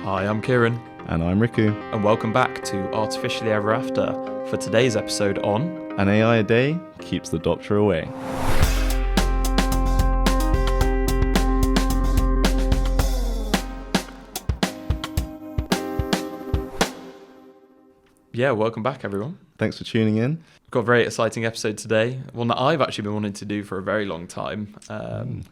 Hi, I'm Kieren. And I'm Riku. And welcome back to Artificially Ever After for today's episode on... An AI a day keeps the doctor away. Yeah, welcome back, everyone. Thanks for tuning in. We've got a very exciting episode today, one that I've actually been wanting to do for a very long time.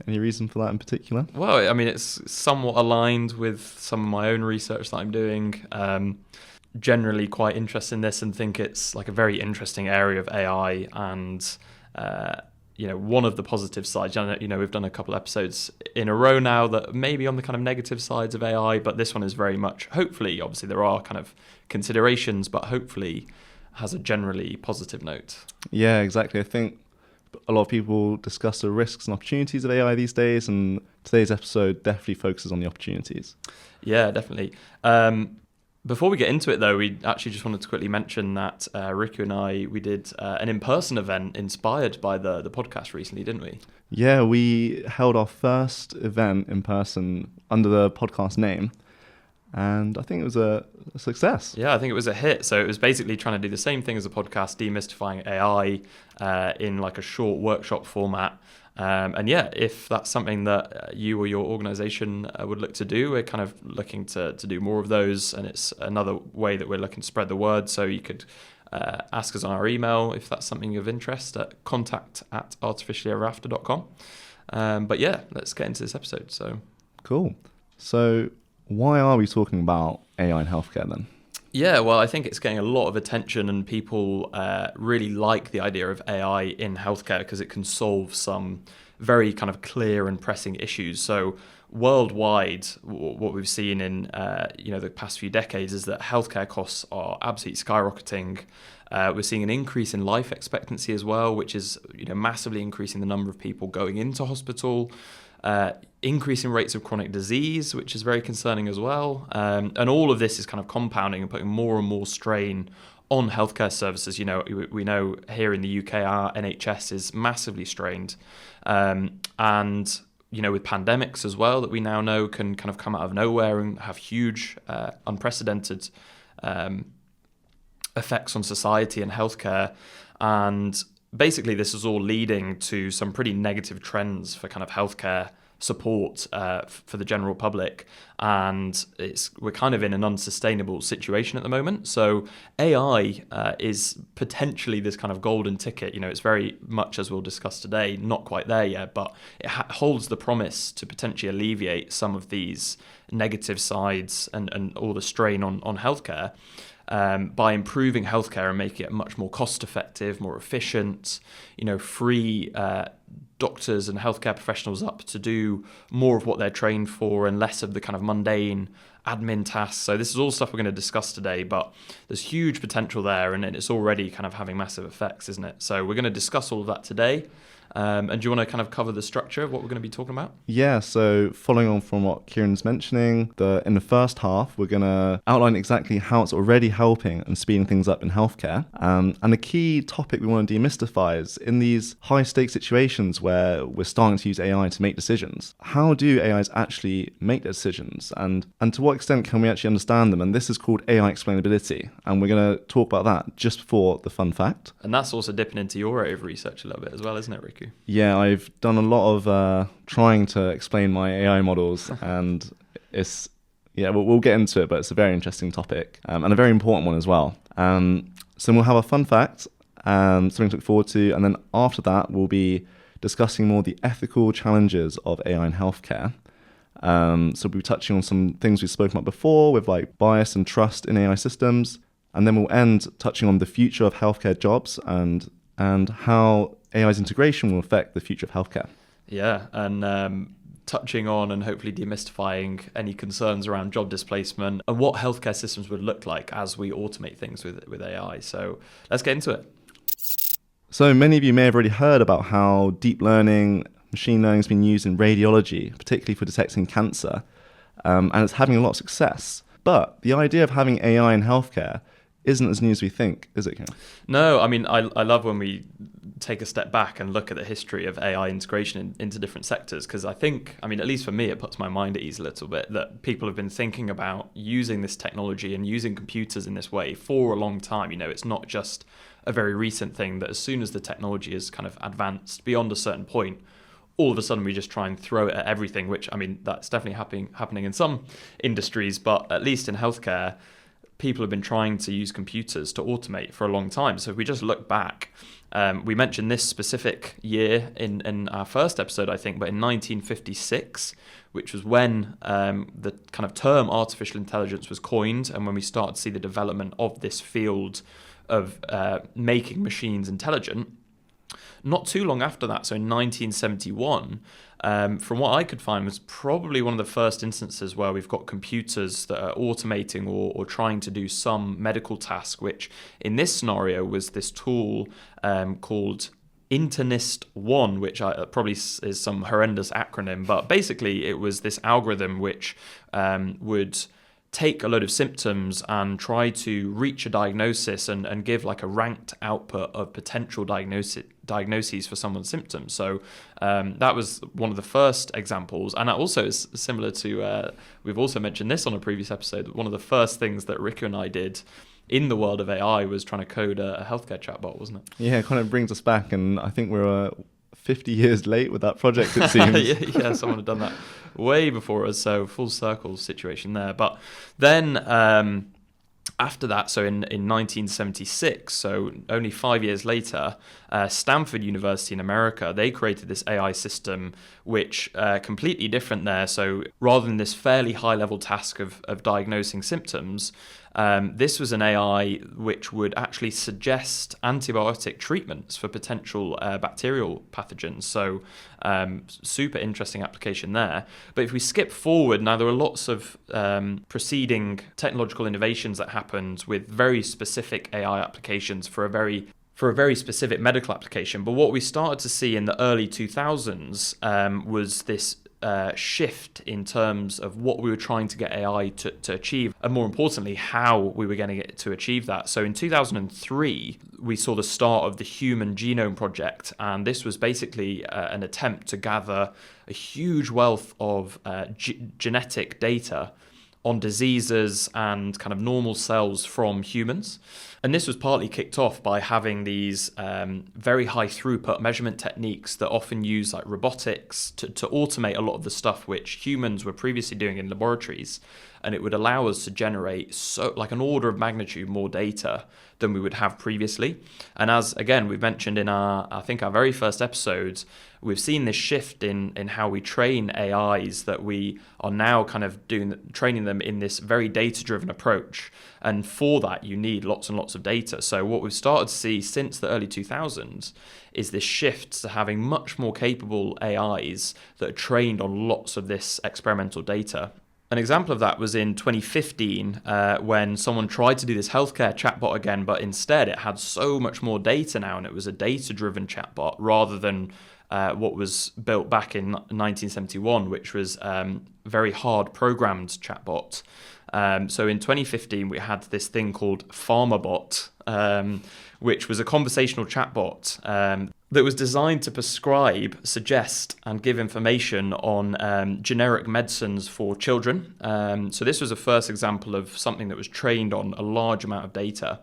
Any reason for that in particular? Well, I mean, it's somewhat aligned with some of my own research that I'm doing. Generally quite interested in this and think it's like a very interesting area of AI and, one of the positive sides. We've done a couple episodes in a row now that may be on the kind of negative sides of AI, but this one is very much, hopefully, obviously there are kind of considerations, but hopefully has a generally positive note. Yeah, exactly. I think a lot of people discuss the risks and opportunities of AI these days, and today's episode definitely focuses on the opportunities. Yeah, definitely. Before we get into it, though, we actually just wanted to quickly mention that Riku and we did an in-person event inspired by the podcast recently, didn't we? Yeah, we held our first event in person under the podcast name, and I think it was a success. Yeah, I think it was a hit. So it was basically trying to do the same thing as a podcast, demystifying AI in like a short workshop format. And yeah, if that's something that you or your organization would look to do, we're kind of looking to do more of those. And it's another way that we're looking to spread the word. So you could ask us on our email if that's something of interest at contact@artificiallyeverafter.com. But yeah, let's get into this episode. So cool. So why are we talking about AI in healthcare then? Yeah, well, I think it's getting a lot of attention and people really like the idea of AI in healthcare because it can solve some very kind of clear and pressing issues. So worldwide, what we've seen in the past few decades is that healthcare costs are absolutely skyrocketing. We're seeing an increase in life expectancy as well, which is massively increasing the number of people going into hospital. Increasing rates of chronic disease, which is very concerning as well. And all of this is kind of compounding and putting more and more strain on healthcare services. We know here in the UK, our NHS is massively strained. And with pandemics as well, that we now know can kind of come out of nowhere and have huge, unprecedented effects on society and healthcare. And basically, this is all leading to some pretty negative trends for kind of healthcare support for the general public, and we're kind of in an unsustainable situation at the moment. So AI is potentially this kind of golden ticket. It's very much, as we'll discuss today, not quite there yet, but it holds the promise to potentially alleviate some of these negative sides and all the strain on healthcare. By improving healthcare and making it much more cost-effective, more efficient, free doctors and healthcare professionals up to do more of what they're trained for and less of the kind of mundane admin tasks. So this is all stuff we're going to discuss today, but there's huge potential there, and it's already kind of having massive effects, isn't it? So we're going to discuss all of that today. And do you want to kind of cover the structure of what we're going to be talking about? Yeah, so following on from what Kieran's mentioning, in the first half, we're going to outline exactly how it's already helping and speeding things up in healthcare. And the key topic we want to demystify is in these high-stakes situations where we're starting to use AI to make decisions, how do AIs actually make decisions? And to what extent can we actually understand them? And this is called AI explainability. And we're going to talk about that just before the fun fact. And that's also dipping into your area of research a little bit as well, isn't it, Riku? Yeah, I've done a lot of trying to explain my AI models, and we'll get into it, but it's a very interesting topic and a very important one as well. So we'll have a fun fact, something to look forward to, and then after that we'll be discussing more the ethical challenges of AI in healthcare. So we'll be touching on some things we've spoken about before with like bias and trust in AI systems, and then we'll end touching on the future of healthcare jobs and how AI's integration will affect the future of healthcare. Yeah, and touching on and hopefully demystifying any concerns around job displacement and what healthcare systems would look like as we automate things with AI. So let's get into it. So many of you may have already heard about how deep learning, machine learning has been used in radiology, particularly for detecting cancer, and it's having a lot of success. But the idea of having AI in healthcare isn't as new as we think, is it, Karen? No, I mean, I love when we take a step back and look at the history of AI integration into different sectors, because I think, I mean, at least for me, it puts my mind at ease a little bit that people have been thinking about using this technology and using computers in this way for a long time. It's not just a very recent thing that as soon as the technology is kind of advanced beyond a certain point, all of a sudden we just try and throw it at everything, which, I mean, that's definitely happening in some industries, but at least in healthcare, people have been trying to use computers to automate for a long time. So if we just look back, we mentioned this specific year in our first episode, I think, but in 1956, which was when the kind of term artificial intelligence was coined, and when we started to see the development of this field of making machines intelligent. Not too long after that, so in 1971, from what I could find, was probably one of the first instances where we've got computers that are automating or trying to do some medical task, which in this scenario was this tool called Internist1, which probably is some horrendous acronym, but basically it was this algorithm which would take a load of symptoms and try to reach a diagnosis and give like a ranked output of potential diagnoses for someone's symptoms. So that was one of the first examples. And that also is similar to, we've also mentioned this on a previous episode, one of the first things that Riku and I did in the world of AI was trying to code a healthcare chatbot, wasn't it? Yeah, it kind of brings us back, and I think we're 50 years late with that project, it seems. Yeah, someone had done that way before us, so full circle situation there. But then after that, so in 1976, so only 5 years later, Stanford University in America, they created this AI system which completely different there. So rather than this fairly high-level task of diagnosing symptoms, this was an AI which would actually suggest antibiotic treatments for potential bacterial pathogens. So super interesting application there. But if we skip forward, now there are lots of preceding technological innovations that happened with very specific AI applications for a very specific medical application. But what we started to see in the early 2000s was this shift in terms of what we were trying to get AI to achieve, and more importantly, how we were getting it to achieve that. So in 2003, we saw the start of the Human Genome Project, and this was basically an attempt to gather a huge wealth of genetic data on diseases and kind of normal cells from humans. And this was partly kicked off by having these very high throughput measurement techniques that often use like robotics to automate a lot of the stuff which humans were previously doing in laboratories. And it would allow us to generate so like an order of magnitude more data than we would have previously. And as again we've mentioned in I think our very first episodes, we've seen this shift in how we train AIs, that we are now kind of training them in this very data-driven approach. And for that, you need lots and lots of data. So what we've started to see since the early 2000s is this shift to having much more capable AIs that are trained on lots of this experimental data. An example of that was in 2015 when someone tried to do this healthcare chatbot again, but instead it had so much more data now, and it was a data-driven chatbot rather than what was built back in 1971, which was very hard programmed chatbot. So in 2015, we had this thing called PharmaBot, which was a conversational chatbot that was designed to prescribe, suggest, and give information on generic medicines for children. So this was a first example of something that was trained on a large amount of data.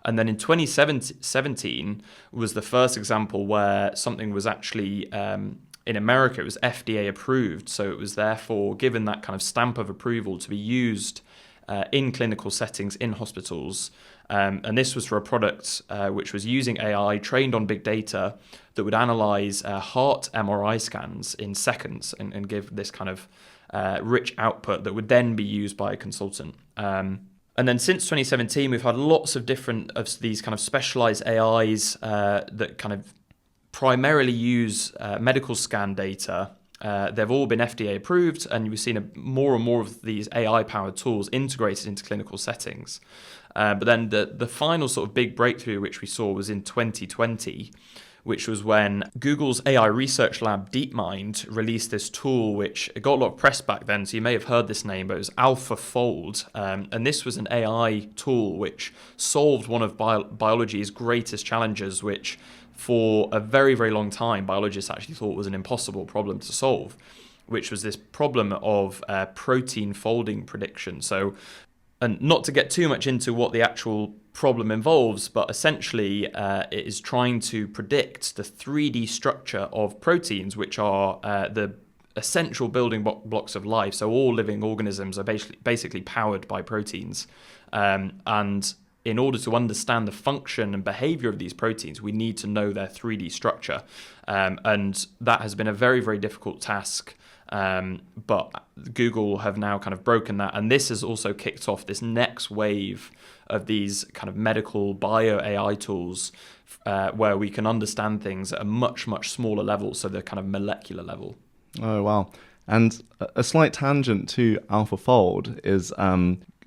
And then in 2017 was the first example where something was actually, in America, it was FDA approved. So it was therefore given that kind of stamp of approval to be used in clinical settings in hospitals. And this was for a product which was using AI trained on big data that would analyze heart MRI scans in seconds and give this kind of rich output that would then be used by a consultant. And then since 2017, we've had lots of different of these kind of specialized AIs that kind of primarily use medical scan data. They've all been FDA approved, and we've seen more and more of these AI-powered tools integrated into clinical settings. But then the final sort of big breakthrough which we saw was in 2020, which was when Google's AI research lab DeepMind released this tool, which got a lot of press back then, so you may have heard this name, but it was AlphaFold. And this was an AI tool which solved one of biology's greatest challenges, which for a very, very long time, biologists actually thought was an impossible problem to solve, which was this problem of protein folding prediction. So, and not to get too much into what the actual problem involves, but essentially it is trying to predict the 3D structure of proteins, which are the essential building blocks of life. So all living organisms are basically powered by proteins. And in order to understand the function and behavior of these proteins, we need to know their 3D structure. And that has been a very, very difficult task. But Google have now kind of broken that. And this has also kicked off this next wave of these kind of medical bio AI tools where we can understand things at a much, much smaller level. So the kind of molecular level. Oh, wow. And a slight tangent to AlphaFold is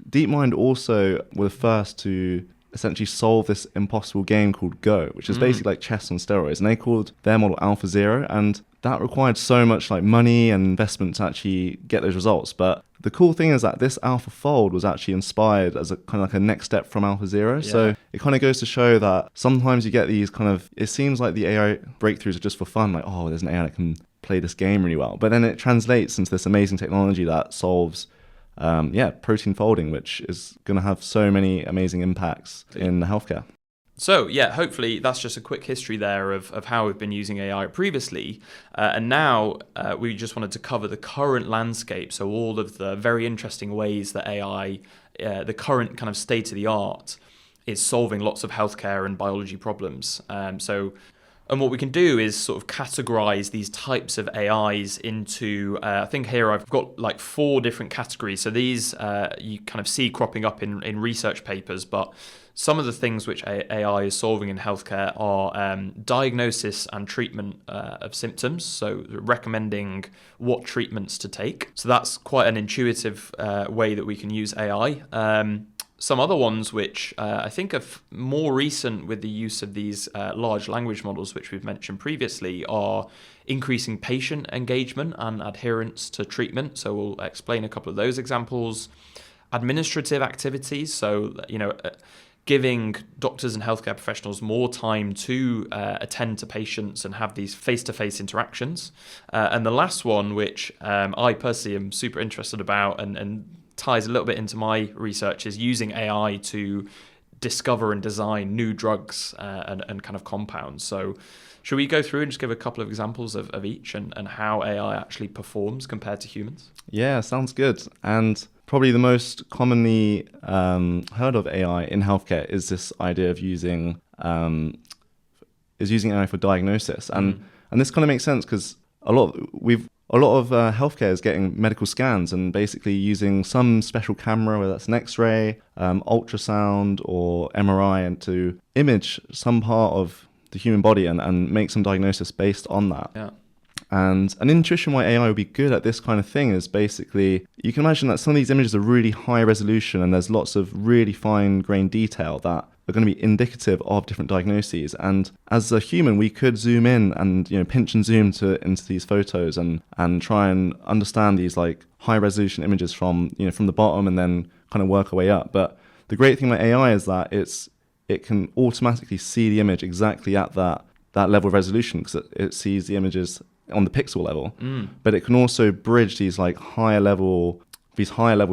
DeepMind also were the first to essentially solve this impossible game called Go, which is basically like chess on steroids. And they called their model AlphaZero, and that required so much like money and investment to actually get those results. But the cool thing is that this AlphaFold was actually inspired as a kind of like a next step from AlphaZero. Yeah. So it kind of goes to show that sometimes you get these kind of, it seems like the AI breakthroughs are just for fun, like, oh, there's an AI that can play this game really well. But then it translates into this amazing technology that solves protein folding, which is going to have so many amazing impacts in healthcare. So, hopefully that's just a quick history there of how we've been using AI previously. And now we just wanted to cover the current landscape. So all of the very interesting ways that AI, the current kind of state of the art, is solving lots of healthcare and biology problems. And what we can do is sort of categorize these types of AIs into, I think here I've got like 4 different categories. So these you kind of see cropping up in research papers, but some of the things which AI is solving in healthcare are diagnosis and treatment of symptoms. So recommending what treatments to take. So that's quite an intuitive way that we can use AI. Some other ones which I think are more recent with the use of these large language models, which we've mentioned previously, are increasing patient engagement and adherence to treatment. So we'll explain a couple of those examples. Administrative activities, so giving doctors and healthcare professionals more time to attend to patients and have these face-to-face interactions. And the last one, which I personally am super interested about and ties a little bit into my research, is using AI to discover and design new drugs and kind of compounds. So should we go through and just give a couple of examples of each and how AI actually performs compared to humans? Yeah, sounds good. And probably the most commonly heard of AI in healthcare is this idea of using AI for diagnosis. And this kind of makes sense because a lot of healthcare is getting medical scans and basically using some special camera, whether that's an X-ray, ultrasound, or MRI, and to image some part of the human body and make some diagnosis based on that. Yeah. And an intuition why AI would be good at this kind of thing is basically, you can imagine that some of these images are really high resolution and there's lots of really fine-grained detail that are going to be indicative of different diagnoses. And as a human, we could zoom in and pinch and zoom into these photos and try and understand these like high resolution images from the bottom and then kind of work our way up. But the great thing about AI is that it can automatically see the image exactly at that level of resolution because it sees the images on the pixel level. But it can also bridge these like higher level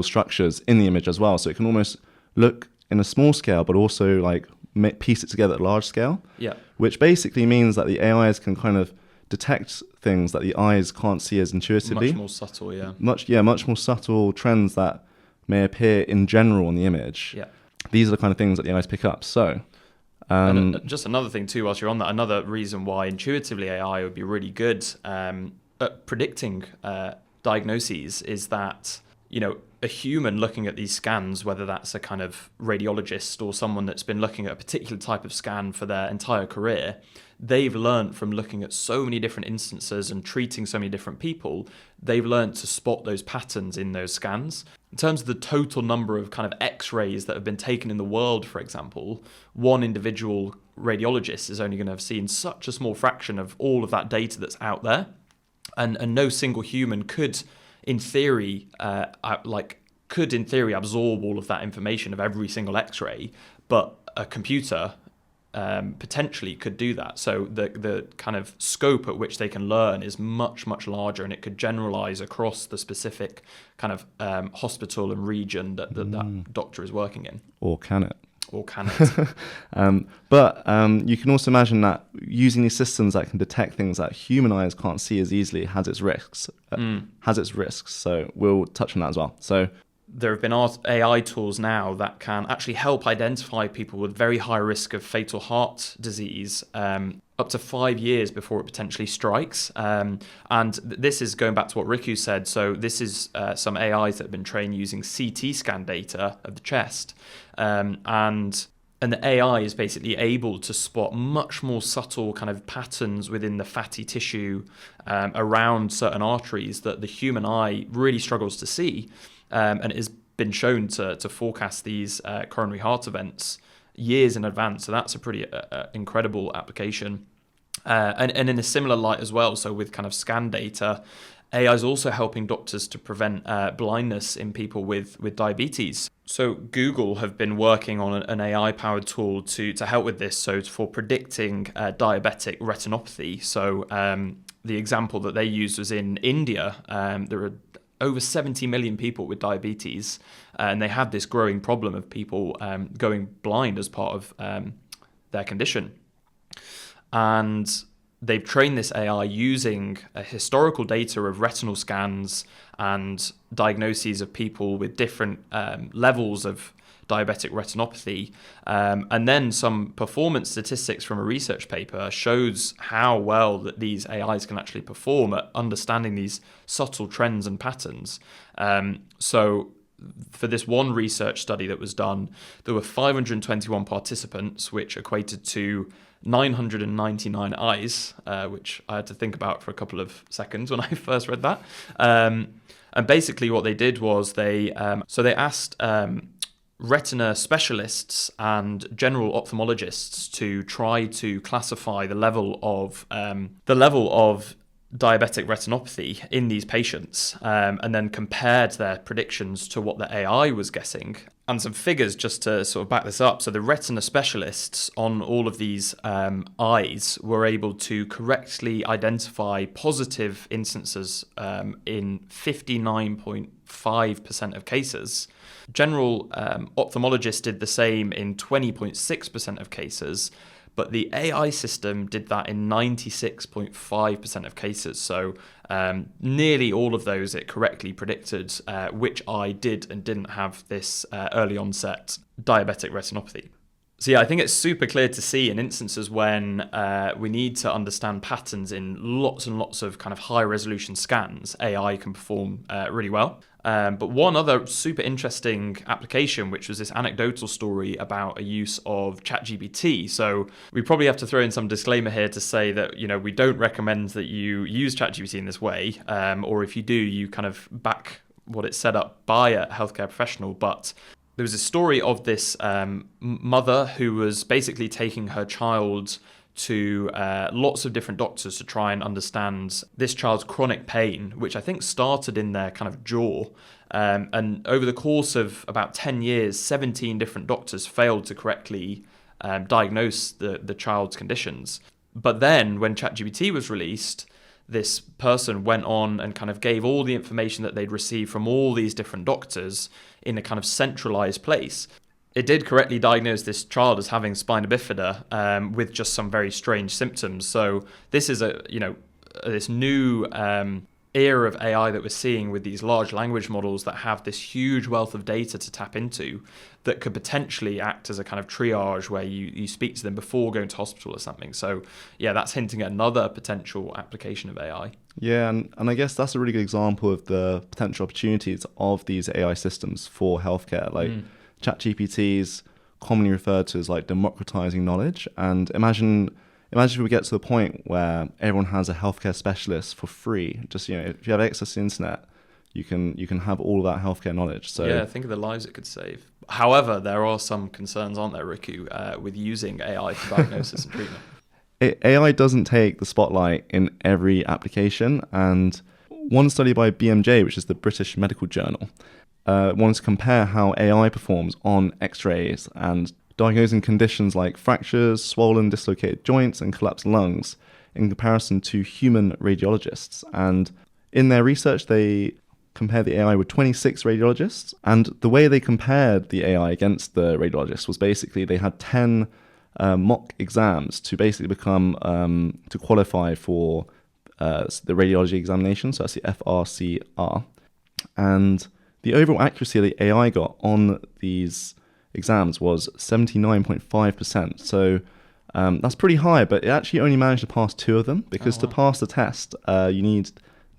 structures in the image as well. So it can almost look in a small scale, but also like piece it together at large scale. Yeah. Which basically means that the AIs can kind of detect things that the eyes can't see as intuitively. Much more subtle, yeah. Much more subtle trends that may appear in general in the image. Yeah. These are the kind of things that the eyes pick up. So. And just another thing too, whilst you're on that, another reason why intuitively AI would be really good at predicting diagnoses is that, a human looking at these scans, whether that's a kind of radiologist or someone that's been looking at a particular type of scan for their entire career, they've learned from looking at so many different instances and treating so many different people, they've learned to spot those patterns in those scans. In terms of the total number of kind of X-rays that have been taken in the world, for example, one individual radiologist is only going to have seen such a small fraction of all of that data that's out there. And no single human could, in theory, absorb all of that information of every single X-ray, but a computer potentially could do that. So the kind of scope at which they can learn is much, much larger, and it could generalize across the specific kind of hospital and region that doctor is working in. Or can it? Or can it? But you can also imagine that using these systems that can detect things that human eyes can't see as easily has its risks. So we'll touch on that as well. So there have been AI tools now that can actually help identify people with very high risk of fatal heart disease up to 5 years before it potentially strikes. And this is going back to what Riku said. So this is some AIs that have been trained using CT scan data of the chest. And the AI is basically able to spot much more subtle kind of patterns within the fatty tissue around certain arteries that the human eye really struggles to see. And it has been shown to forecast these coronary heart events years in advance. So that's a pretty incredible application. And in a similar light as well, so with kind of scan data, AI is also helping doctors to prevent blindness in people with diabetes. So Google have been working on an AI-powered tool to help with this, so for predicting diabetic retinopathy. So the example that they used was in India. There are over 70 million people with diabetes, and they have this growing problem of people going blind as part of their condition. And they've trained this AI using historical data of retinal scans and diagnoses of people with different levels of diabetic retinopathy. And then some performance statistics from a research paper shows how well that these AIs can actually perform at understanding these subtle trends and patterns. So for this one research study that was done, there were 521 participants, which equated to 999 eyes, which I had to think about for a couple of seconds when I first read that. And basically what they did was they asked retina specialists and general ophthalmologists to try to classify the level of diabetic retinopathy in these patients, and then compared their predictions to what the AI was guessing. And some figures just to sort of back this up. So the retina specialists on all of these eyes were able to correctly identify positive instances in 59.5% of cases. General ophthalmologists did the same in 20.6% of cases, but the AI system did that in 96.5% of cases. So nearly all of those, it correctly predicted which eye did and didn't have this early onset diabetic retinopathy. So yeah, I think it's super clear to see in instances when we need to understand patterns in lots and lots of kind of high resolution scans, AI can perform really well. But one other super interesting application, which was this anecdotal story about a use of ChatGPT. So we probably have to throw in some disclaimer here to say that, we don't recommend that you use ChatGPT in this way, or if you do, you kind of back what it's set up by a healthcare professional. But there was a story of this mother who was basically taking her child to lots of different doctors to try and understand this child's chronic pain, which I think started in their kind of jaw. And over the course of about 10 years, 17 different doctors failed to correctly diagnose the child's conditions. But then when ChatGPT was released, this person went on and kind of gave all the information that they'd received from all these different doctors in a kind of centralized place. It did correctly diagnose this child as having spina bifida with just some very strange symptoms. So this is this new era of AI that we're seeing with these large language models that have this huge wealth of data to tap into that could potentially act as a kind of triage where you speak to them before going to hospital or something. So yeah, that's hinting at another potential application of AI. Yeah, and I guess that's a really good example of the potential opportunities of these AI systems for healthcare. Like ChatGPT is commonly referred to as like democratizing knowledge. And imagine if we get to the point where everyone has a healthcare specialist for free. Just, if you have access to the internet, you can have all of that healthcare knowledge. So yeah, think of the lives it could save. However, there are some concerns, aren't there, Riku, with using AI for diagnosis and treatment? AI doesn't take the spotlight in every application. And one study by BMJ, which is the British Medical Journal, wanted to compare how AI performs on X-rays and diagnosing conditions like fractures, swollen, dislocated joints, and collapsed lungs in comparison to human radiologists. And in their research, they compared the AI with 26 radiologists. And the way they compared the AI against the radiologists was basically they had 10 mock exams to basically to qualify for the radiology examination. So that's the FRCR. And the overall accuracy the AI got on these exams was 79.5%. So that's pretty high, but it actually only managed to pass 2 of them because to pass the test, you need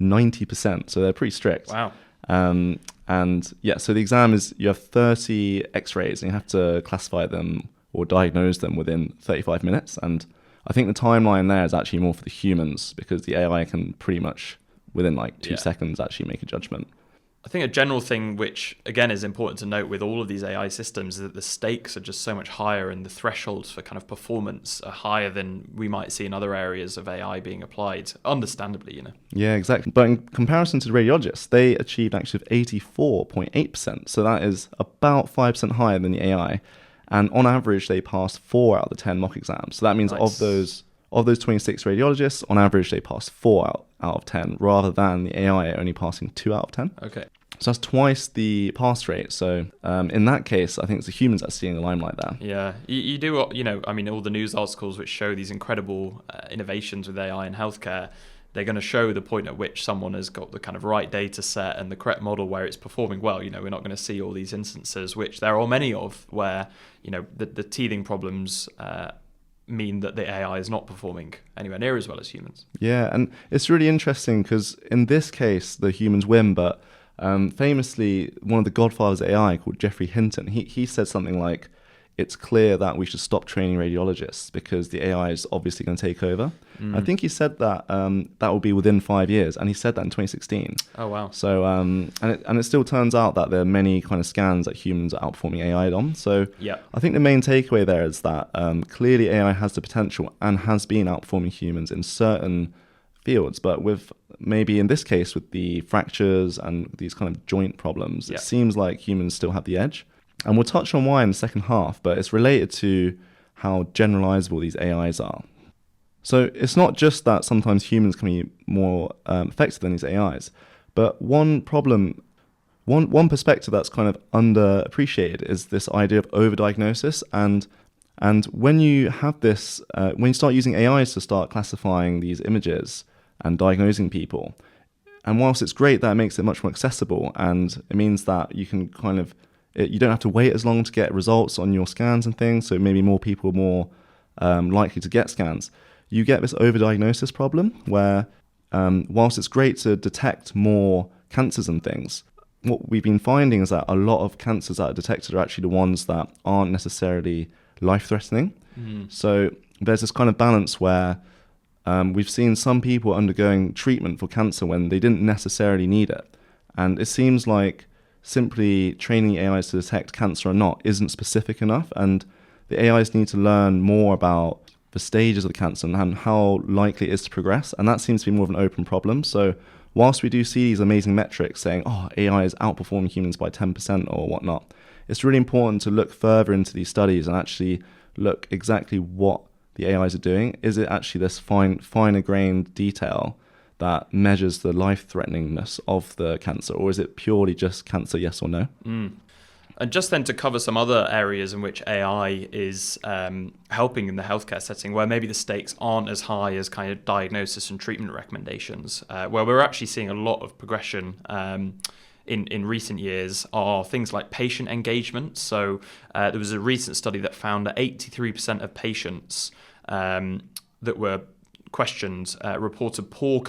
90%. So they're pretty strict. Wow. And yeah, so the exam is you have 30 x-rays and you have to classify them or diagnose them within 35 minutes. And I think the timeline there is actually more for the humans because the AI can pretty much within like 2 seconds actually make a judgment. I think a general thing which, again, is important to note with all of these AI systems is that the stakes are just so much higher and the thresholds for kind of performance are higher than we might see in other areas of AI being applied, understandably, you know. Yeah, exactly. But in comparison to the radiologists, they achieved actually 84.8%. So that is about 5% higher than the AI. And on average, they passed 4 out of the 10 mock exams. So that means of those 26 radiologists, on average, they passed 4 out of 10, rather than the AI only passing 2 out of 10. Okay. So that's twice the pass rate. So in that case, I think it's the humans that are seeing the limelight there. Yeah, you do, you know, I mean, all the news articles which show these incredible innovations with AI in healthcare, they're going to show the point at which someone has got the kind of right data set and the correct model where it's performing well. You know, we're not going to see all these instances, which there are many of, where, you know, the teething problems mean that the AI is not performing anywhere near as well as humans. Yeah, and it's really interesting because in this case, the humans win, but famously, one of the godfathers of AI called Geoffrey Hinton, he said something like, it's clear that we should stop training radiologists because the AI is obviously going to take over. I think he said that that will be within 5 years, and he said that in 2016. Oh, wow. So, and it still turns out that there are many kind of scans that humans are outperforming AI on. So yeah. I think the main takeaway there is that clearly AI has the potential and has been outperforming humans in certain fields, but with maybe in this case with the fractures and these kind of joint problems, it seems like humans still have the edge. And we'll touch on why in the second half, but it's related to how generalizable these AIs are. So it's not just that sometimes humans can be more effective than these AIs, but one perspective that's kind of underappreciated is this idea of overdiagnosis. And when you have this, when you start using AIs to start classifying these images and diagnosing people, and whilst it's great that it makes it much more accessible, and it means that you can kind of you don't have to wait as long to get results on your scans and things, so maybe more people are more likely to get scans. You get this overdiagnosis problem where whilst it's great to detect more cancers and things, what we've been finding is that a lot of cancers that are detected are actually the ones that aren't necessarily life-threatening. So there's this kind of balance where we've seen some people undergoing treatment for cancer when they didn't necessarily need it. And it seems like simply training AIs to detect cancer or not isn't specific enough, and the AIs need to learn more about the stages of the cancer and how likely it is to progress, and that seems to be more of an open problem. So whilst we do see these amazing metrics saying, oh, AI is outperforming humans by 10% or whatnot, it's really important to look further into these studies and actually look exactly what the AIs are doing. Is it actually this finer grained detail that measures the life-threateningness of the cancer, or is it purely just cancer, yes or no? And just then to cover some other areas in which AI is helping in the healthcare setting, where maybe the stakes aren't as high as kind of diagnosis and treatment recommendations, where we're actually seeing a lot of progression in recent years, are things like patient engagement. So there was a recent study that found that 83% of patients that were questioned reported poor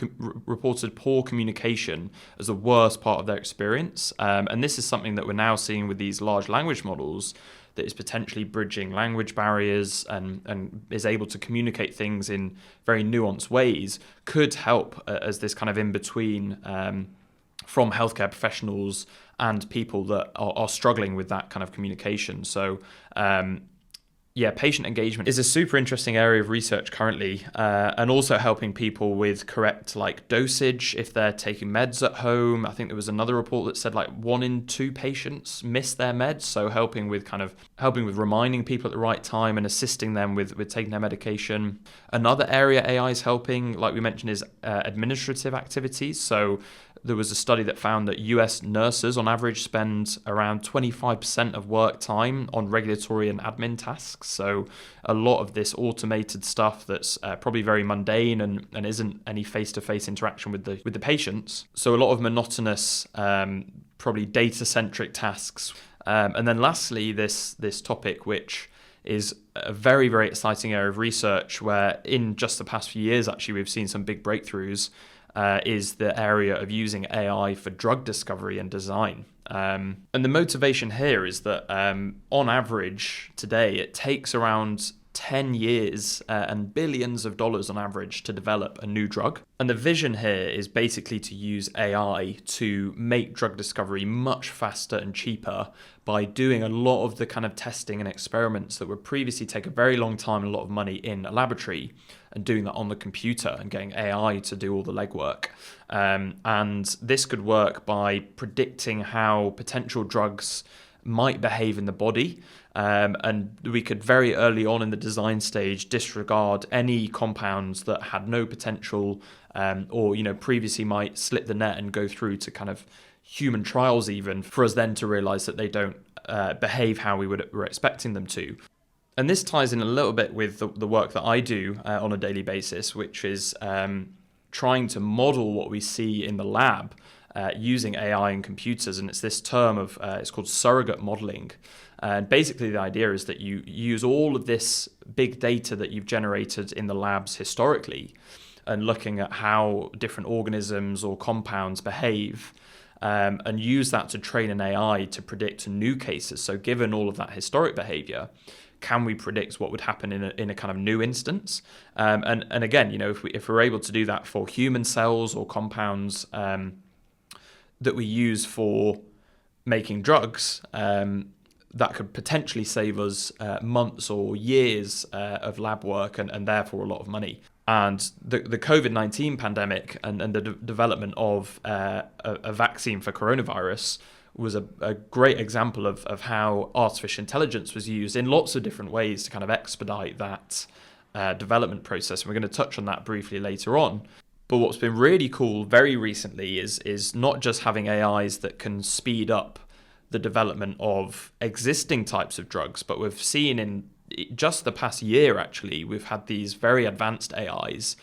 communication as the worst part of their experience, and this is something that we're now seeing with these large language models that is potentially bridging language barriers and is able to communicate things in very nuanced ways, could help as this kind of in between from healthcare professionals and people that are struggling with that kind of communication. So Yeah, patient engagement is a super interesting area of research currently, and also helping people with correct like dosage if they're taking meds at home. I think there was another report that said like 1 in 2 patients miss their meds, so helping with reminding people at the right time and assisting them with taking their medication. Another area AI is helping, like we mentioned, is administrative activities. So there was a study that found that US nurses on average spend around 25% of work time on regulatory and admin tasks. So a lot of this automated stuff that's probably very mundane and isn't any face-to-face interaction with the patients. So a lot of monotonous, probably data-centric tasks. And then lastly, this topic, which is a very, very exciting area of research where in just the past few years, actually, we've seen some big breakthroughs, is the area of using AI for drug discovery and design. And the motivation here is that on average today, it takes around 10 years and billions of dollars on average to develop a new drug. And the vision here is basically to use AI to make drug discovery much faster and cheaper by doing a lot of the kind of testing and experiments that would previously take a very long time and a lot of money in a laboratory, and doing that on the computer and getting AI to do all the legwork. And this could work by predicting how potential drugs might behave in the body. And we could very early on in the design stage disregard any compounds that had no potential, or previously might slip the net and go through to kind of human trials, even for us then to realize that they don't behave how we were expecting them to. And this ties in a little bit with the work that I do on a daily basis, which is trying to model what we see in the lab using AI and computers. And it's this term of, it's called surrogate modeling. And basically the idea is that you use all of this big data that you've generated in the labs historically and looking at how different organisms or compounds behave, and use that to train an AI to predict new cases. So given all of that historic behavior, can we predict what would happen in a kind of new instance? And again, if we're able to do that for human cells or compounds that we use for making drugs, that could potentially save us months or years of lab work and therefore a lot of money. And the COVID-19 pandemic and the development of a vaccine for coronavirus was a great example of how artificial intelligence was used in lots of different ways to kind of expedite that development process. And we're going to touch on that briefly later on. But what's been really cool very recently is not just having AIs that can speed up the development of existing types of drugs, but we've seen in just the past year, actually, we've had these very advanced AIs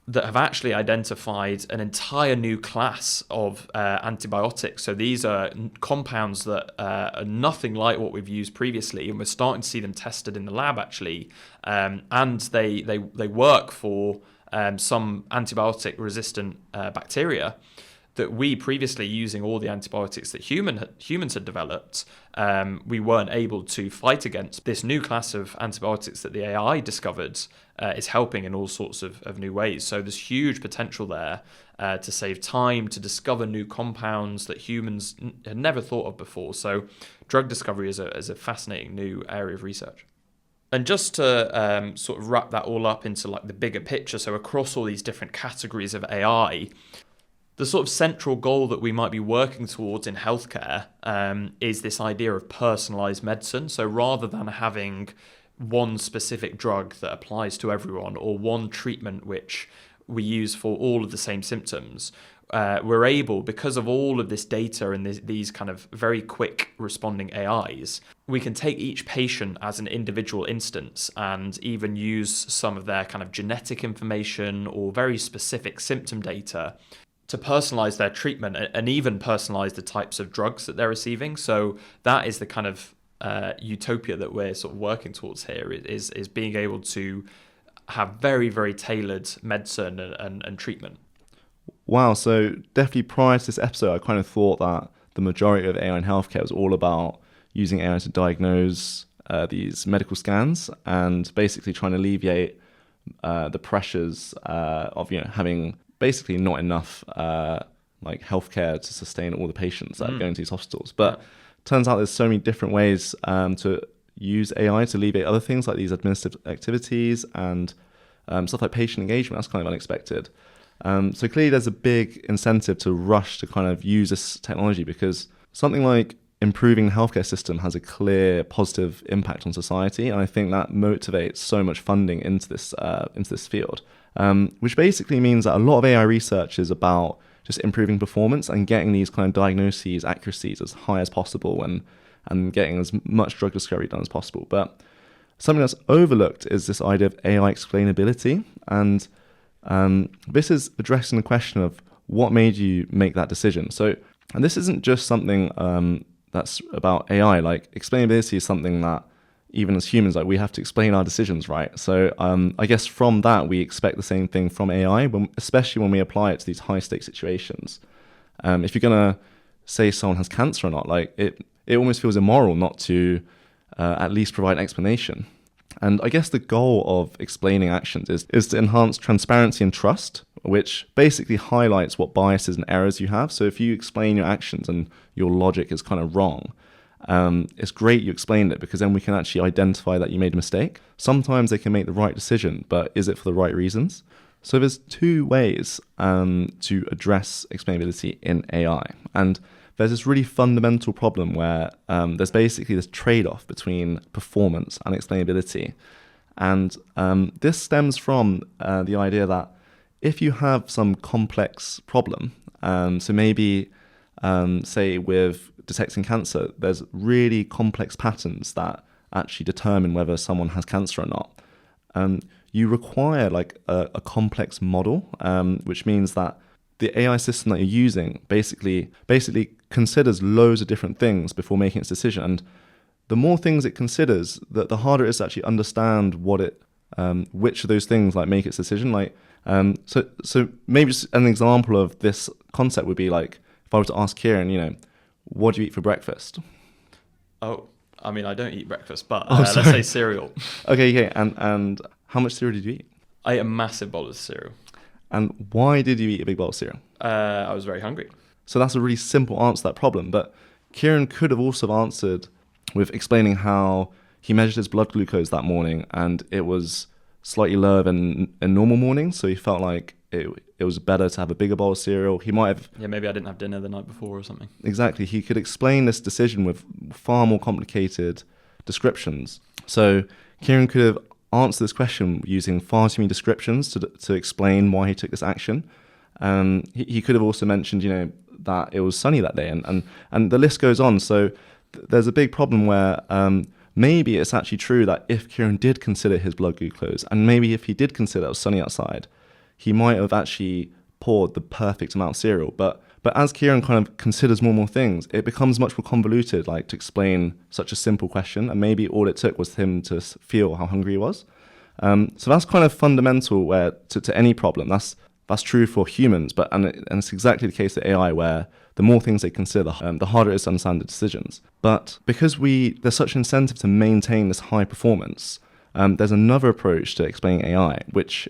that have actually identified an entire new class of antibiotics. So these are compounds that are nothing like what we've used previously, and we're starting to see them tested in the lab, actually. And they work for some antibiotic-resistant bacteria that we previously, using all the antibiotics that humans had developed, we weren't able to fight against. This new class of antibiotics that the AI discovered is helping in all sorts of new ways. So there's huge potential there to save time, to discover new compounds that humans had never thought of before. So drug discovery is a fascinating new area of research. And just to sort of wrap that all up into like the bigger picture, so across all these different categories of AI, the sort of central goal that we might be working towards in healthcare is this idea of personalized medicine. So rather than having one specific drug that applies to everyone or one treatment which we use for all of the same symptoms, we're able, because of all of this data and these kind of very quick responding AIs, we can take each patient as an individual instance and even use some of their kind of genetic information or very specific symptom data to personalize their treatment and even personalize the types of drugs that they're receiving. So that is the kind of utopia that we're sort of working towards here, is being able to have very, very tailored medicine and treatment. Wow, so definitely prior to this episode, I kind of thought that the majority of AI in healthcare was all about using AI to diagnose these medical scans and basically trying to alleviate the pressures of having basically not enough like healthcare to sustain all the patients that are going to these hospitals. But turns out there's so many different ways to use AI to alleviate other things like these administrative activities and stuff like patient engagement. That's kind of unexpected. So clearly there's a big incentive to rush to kind of use this technology because something like improving the healthcare system has a clear positive impact on society. And I think that motivates so much funding into this field, which basically means that a lot of AI research is about just improving performance and getting these kind of diagnoses, accuracies as high as possible and getting as much drug discovery done as possible. But something that's overlooked is this idea of AI explainability. And this is addressing the question of what made you make that decision. And this isn't just something that's about AI. Like explainability is something that even as humans, like we have to explain our decisions, right? So I guess from that, we expect the same thing from AI, especially when we apply it to these high stakes situations. If you're going to say someone has cancer or not, like it almost feels immoral not to at least provide an explanation. And I guess the goal of explaining actions is to enhance transparency and trust, which basically highlights what biases and errors you have. So if you explain your actions and your logic is kind of wrong, it's great you explained it because then we can actually identify that you made a mistake. Sometimes they can make the right decision, but is it for the right reasons? So there's two ways to address explainability in AI. And there's this really fundamental problem where there's basically this trade-off between performance and explainability. And this stems from the idea that if you have some complex problem, so maybe say with detecting cancer, there's really complex patterns that actually determine whether someone has cancer or not. You require like a complex model, which means that the AI system that you're using basically considers loads of different things before making its decision. And the more things it considers, the harder it is to actually understand which of those things like make its decision. So maybe just an example of this concept would be like if I were to ask Kieren, what do you eat for breakfast? Oh, I mean, I don't eat breakfast, but let's say cereal. Okay, and how much cereal did you eat? I ate a massive bowl of cereal. And why did you eat a big bowl of cereal? I was very hungry. So that's a really simple answer to that problem. But Kieren could have also answered with explaining how he measured his blood glucose that morning and it was slightly lower than a normal morning. So he felt like it was better to have a bigger bowl of cereal. He might have... Yeah, maybe I didn't have dinner the night before or something. Exactly. He could explain this decision with far more complicated descriptions. So Kieren could have answered this question using far too many descriptions to explain why he took this action. He could have also mentioned, that it was sunny that day, and the list goes on. So there's a big problem where maybe it's actually true that if Kieren did consider his blood glucose, and maybe if he did consider it was sunny outside, he might have actually poured the perfect amount of cereal. But as Kieren kind of considers more and more things, it becomes much more convoluted, like to explain such a simple question. And maybe all it took was him to feel how hungry he was. So that's kind of fundamental to any problem. That's true for humans, and it's exactly the case with AI, where the more things they consider, the harder it is to understand the decisions. But because there's such an incentive to maintain this high performance, there's another approach to explaining AI, which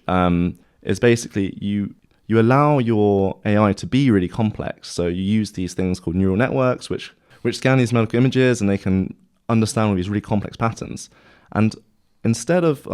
is basically you allow your AI to be really complex. So you use these things called neural networks, which scan these medical images and they can understand all these really complex patterns. And instead of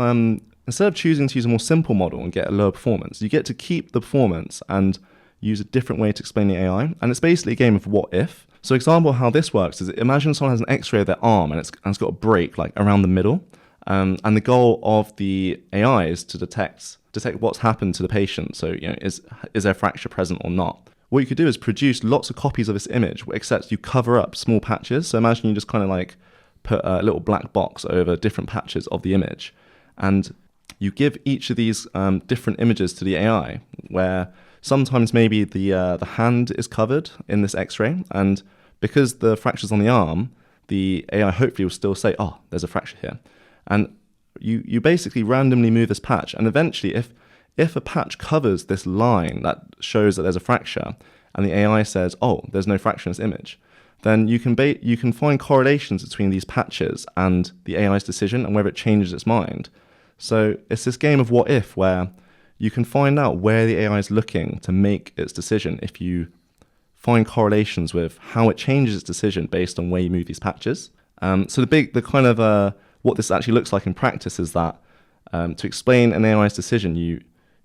choosing to use a more simple model and get a lower performance, you get to keep the performance and use a different way to explain the AI. And it's basically a game of what if. So example how this works is imagine someone has an X-ray of their arm and it's got a break like around the middle. And the goal of the AI is to detect what's happened to the patient. So, is there a fracture present or not? What you could do is produce lots of copies of this image, except you cover up small patches. So imagine you just kind of like put a little black box over different patches of the image. And you give each of these different images to the AI, where sometimes maybe the hand is covered in this X-ray. And because the fracture's on the arm, the AI hopefully will still say, oh, there's a fracture here. And you basically randomly move this patch. And eventually, if a patch covers this line that shows that there's a fracture, and the AI says, oh, there's no fracture in this image, then you can find correlations between these patches and the AI's decision and whether it changes its mind. So it's this game of what if, where you can find out where the AI is looking to make its decision if you find correlations with how it changes its decision based on where you move these patches. What this actually looks like in practice is that to explain an AI's decision,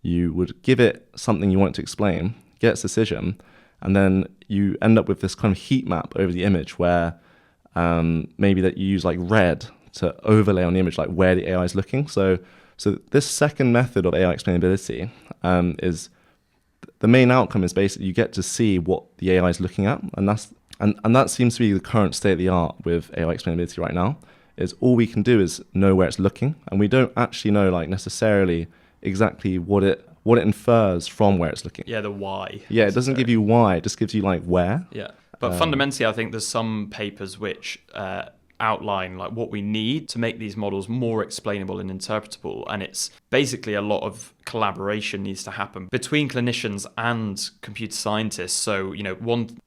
you would give it something you want it to explain, get its decision, and then you end up with this kind of heat map over the image where maybe that you use like red to overlay on the image, like where the AI is looking. So this second method of AI explainability is the main outcome is basically you get to see what the AI is looking at, and that seems to be the current state of the art with AI explainability right now. Is all we can do is know where it's looking, and we don't actually know like necessarily exactly what it infers from where it's looking. Yeah, the why. Yeah, it doesn't give you why, it just gives you like where. Yeah, but fundamentally, I think there's some papers which outline like what we need to make these models more explainable and interpretable, and it's basically a lot of collaboration needs to happen between clinicians and computer scientists. So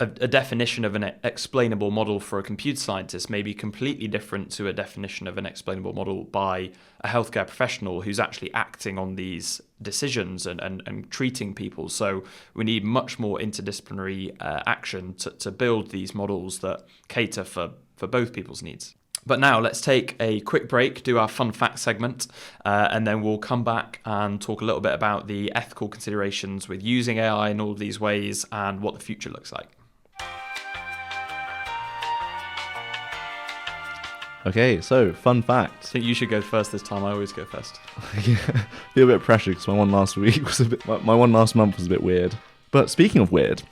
a definition of an explainable model for a computer scientist may be completely different to a definition of an explainable model by a healthcare professional who's actually acting on these decisions and treating people. So we need much more interdisciplinary action to build these models that cater for both people's needs. But now let's take a quick break, do our fun fact segment, and then we'll come back and talk a little bit about the ethical considerations with using AI in all of these ways and what the future looks like. Okay, so fun fact. I think you should go first this time. I always go first. Yeah, feel a bit pressured because my one last week was my one last month was a bit weird. But speaking of weird,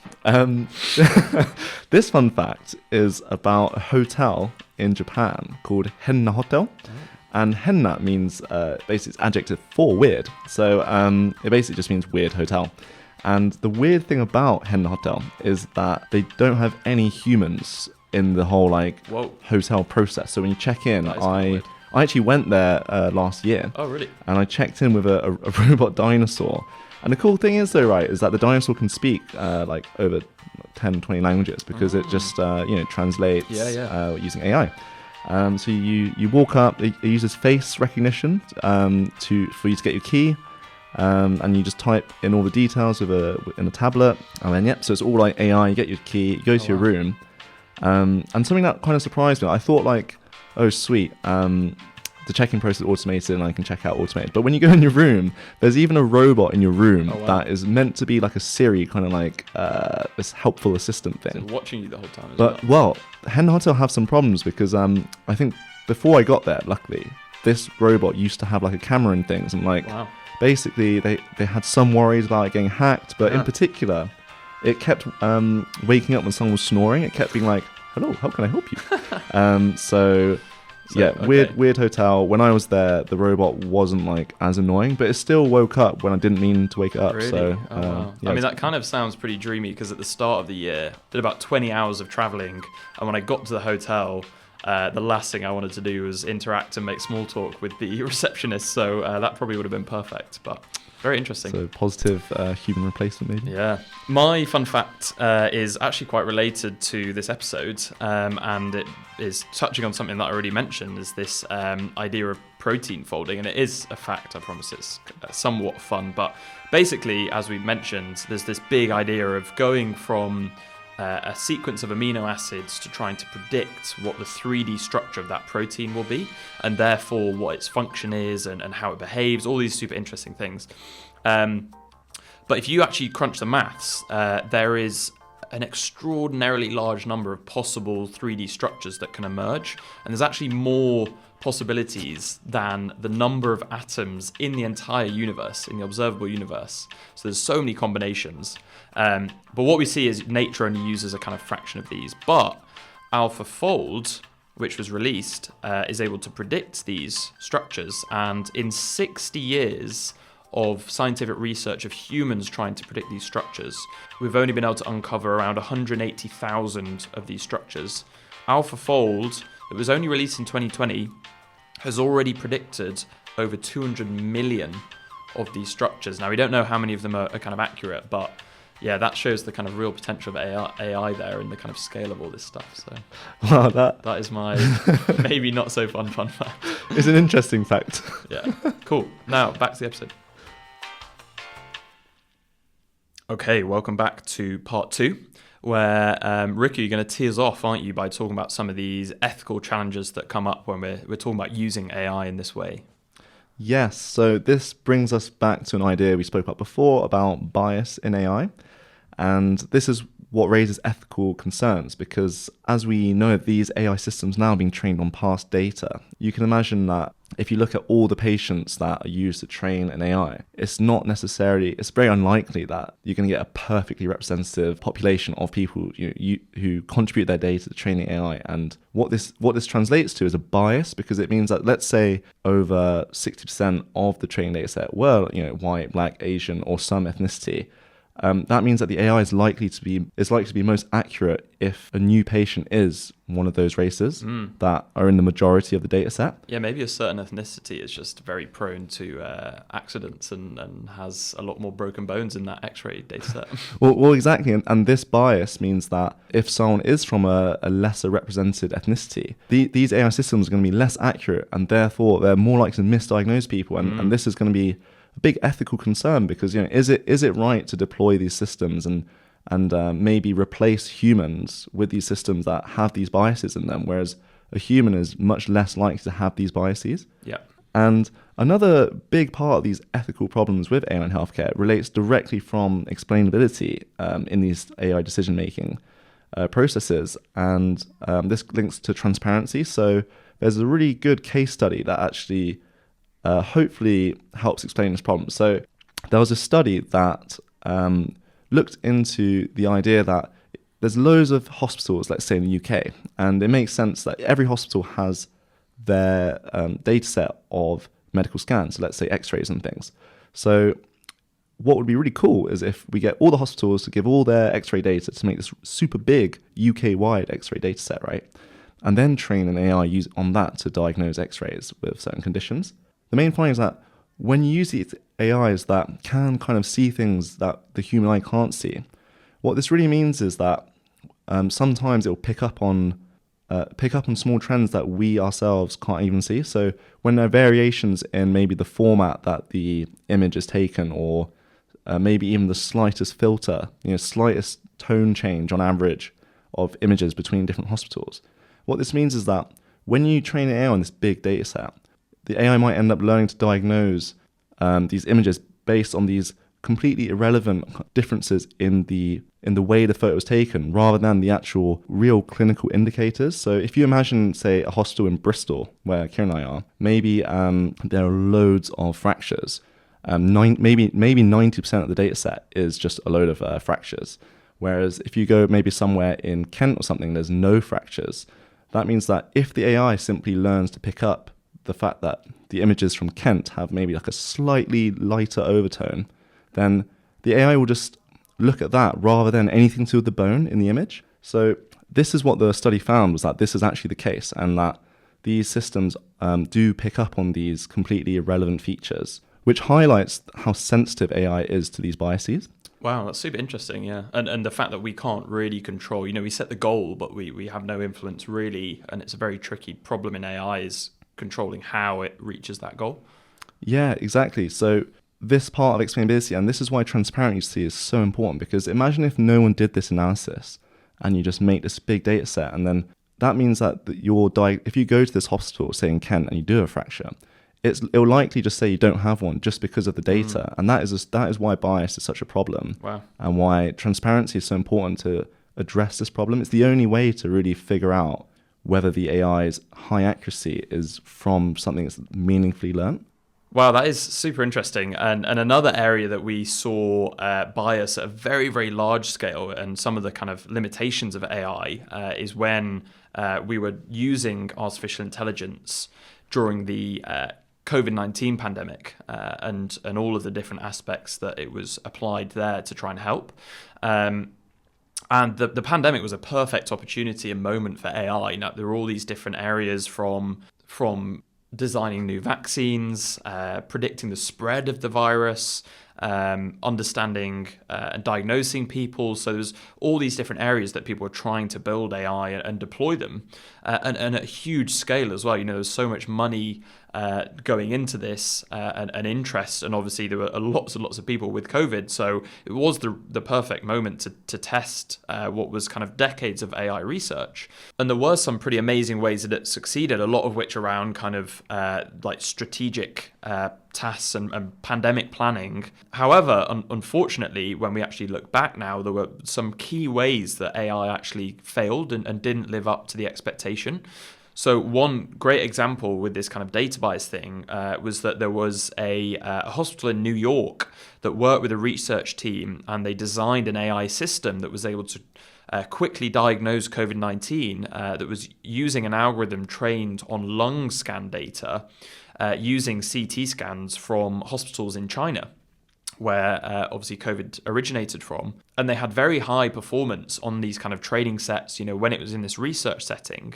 this fun fact is about a hotel in Japan called Henna Hotel. And henna means, basically it's adjective for weird. So it basically just means weird hotel. And the weird thing about Henna Hotel is that they don't have any humans in the whole hotel process. So when you check in, I actually went there last year. Oh, really? And I checked in with a robot dinosaur. And the cool thing is, though, right, is that the dinosaur can speak over 10, 20 languages because it just translates using AI. So you walk up, it uses face recognition for you to get your key, and you just type in all the details in a tablet, and then so it's all like AI. You get your key, you go to your room, and something that kind of surprised me. I thought oh sweet. The check-in process is automated and I can check out automated. But when you go in your room, there's even a robot in your room that is meant to be like a Siri, kind of like this helpful assistant thing. So watching you the whole time Well, Henna Hotel have some problems because I think before I got there, luckily, this robot used to have like a camera and things. And basically they had some worries about it getting hacked. But in particular, it kept waking up when someone was snoring. It kept being like, hello, how can I help you? Weird hotel. When I was there, the robot wasn't as annoying, but it still woke up when I didn't mean to wake it up. Really? So, wow. I mean, that kind of sounds pretty dreamy because at the start of the year, did about 20 hours of traveling, and when I got to the hotel, the last thing I wanted to do was interact and make small talk with the receptionist. So that probably would have been perfect, but very interesting. So positive human replacement, maybe. Yeah. My fun fact is actually quite related to this episode, and it is touching on something that I already mentioned, is this idea of protein folding. And it is a fact, I promise it's somewhat fun. But basically, as we mentioned, there's this big idea of going from a sequence of amino acids to trying to predict what the 3D structure of that protein will be, and therefore what its function is and how it behaves, all these super interesting things. But if you actually crunch the maths, there is an extraordinarily large number of possible 3D structures that can emerge, and there's actually more possibilities than the number of atoms in the entire universe, in the observable universe. So there's so many combinations. But what we see is nature only uses a kind of fraction of these. But AlphaFold, which was released, is able to predict these structures. And in 60 years of scientific research of humans trying to predict these structures, we've only been able to uncover around 180,000 of these structures. AlphaFold, that was only released in 2020, has already predicted over 200 million of these structures. Now, we don't know how many of them are kind of accurate, but yeah, that shows the kind of real potential of AI there and the kind of scale of all this stuff. So wow, that is my maybe not so fun fact. It's an interesting fact. Yeah, cool. Now, back to the episode. Okay, welcome back to part 2 where, Riku, you're going to tee us off, aren't you, by talking about some of these ethical challenges that come up when we're talking about using AI in this way. Yes, so this brings us back to an idea we spoke about before about bias in AI. And this is what raises ethical concerns because, as we know, these AI systems now are being trained on past data. You can imagine that if you look at all the patients that are used to train an AI, it's very unlikely that you're going to get a perfectly representative population of people who contribute their data to training AI. And what this translates to is a bias, because it means that, let's say, over 60% of the training data set were white, black, Asian, or some ethnicity. That means that the AI is likely to be most accurate if a new patient is one of those races that are in the majority of the data set. Yeah, maybe a certain ethnicity is just very prone to accidents and has a lot more broken bones in that X-ray data set. Well, exactly. And this bias means that if someone is from a lesser represented ethnicity, these AI systems are going to be less accurate, and therefore they're more likely to misdiagnose people. And this is going to be a big ethical concern because, is it right to deploy these systems and maybe replace humans with these systems that have these biases in them, whereas a human is much less likely to have these biases. Yeah. And another big part of these ethical problems with AI in healthcare relates directly from explainability in these AI decision-making processes. And this links to transparency. So there's a really good case study that actually hopefully helps explain this problem. So there was a study that looked into the idea that there's loads of hospitals, let's say in the UK, and it makes sense that every hospital has their data set of medical scans, so let's say x-rays and things. So what would be really cool is if we get all the hospitals to give all their x-ray data to make this super big UK-wide x-ray data set, right? And then train an AI on that to diagnose x-rays with certain conditions. The main finding is that when you use these AIs that can kind of see things that the human eye can't see, what this really means is that sometimes it will pick up on small trends that we ourselves can't even see. So when there are variations in maybe the format that the image is taken, or maybe even the slightest filter, slightest tone change on average of images between different hospitals, what this means is that when you train an AI on this big data set, the AI might end up learning to diagnose these images based on these completely irrelevant differences in the way the photo was taken, rather than the actual real clinical indicators. So if you imagine, say, a hospital in Bristol, where Kieren and I are, maybe there are loads of fractures. Maybe 90% of the data set is just a load of fractures. Whereas if you go maybe somewhere in Kent or something, there's no fractures. That means that if the AI simply learns to pick up the fact that the images from Kent have maybe like a slightly lighter overtone, then the AI will just look at that rather than anything to do with the bone in the image. So this is what the study found, was that this is actually the case, and that these systems do pick up on these completely irrelevant features, which highlights how sensitive AI is to these biases. Wow, that's super interesting, yeah. And the fact that we can't really control, we set the goal, but we have no influence really, and it's a very tricky problem in AI is controlling how it reaches that goal. Yeah, exactly. So this part of explainability, and this is why transparency is so important, because imagine if no one did this analysis and you just make this big data set, and then that means that if you go to this hospital, say in Kent, and you do a fracture, it'll likely just say you don't have one just because of the data. And that is why bias is such a problem. Wow. And why transparency is so important to address this problem. It's the only way to really figure out whether the AI's high accuracy is from something that's meaningfully learned. Wow, that is super interesting. And another area that we saw bias at a very, very large scale, and some of the kind of limitations of AI is when we were using artificial intelligence during the COVID-19 pandemic and all of the different aspects that it was applied there to try and help. And the pandemic was a perfect opportunity and moment for AI. There were all these different areas from designing new vaccines, predicting the spread of the virus, understanding and diagnosing people. So there's all these different areas that people were trying to build AI and deploy them, and at a huge scale as well. There's so much money going into this and interest, and obviously there were lots and lots of people with COVID, so it was the perfect moment to test what was kind of decades of AI research. And there were some pretty amazing ways that it succeeded, a lot of which around kind of like strategic tasks and pandemic planning. However, unfortunately, when we actually look back now, there were some key ways that AI actually failed and didn't live up to the expectation. So one great example with this kind of data bias thing was that there was a hospital in New York that worked with a research team, and they designed an AI system that was able to quickly diagnose COVID-19 that was using an algorithm trained on lung scan data using CT scans from hospitals in China, where obviously COVID originated from. And they had very high performance on these kind of training sets, when it was in this research setting.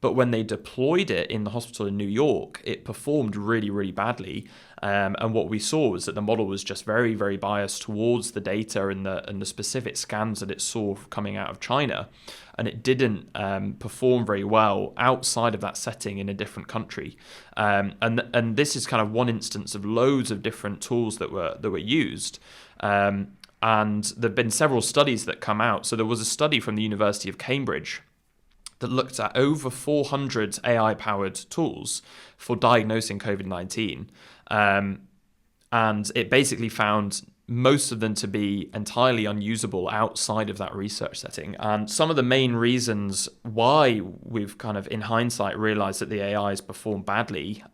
But when they deployed it in the hospital in New York, it performed really, really badly. And what we saw was that the model was just very, very biased towards the data and the specific scans that it saw coming out of China. And it didn't perform very well outside of that setting in a different country. And this is kind of one instance of loads of different tools that were used. And there have been several studies that come out. So there was a study from the University of Cambridge that looked at over 400 AI-powered tools for diagnosing COVID-19. And it basically found most of them to be entirely unusable outside of that research setting. And some of the main reasons why we've kind of, in hindsight, realized that the AIs performed badly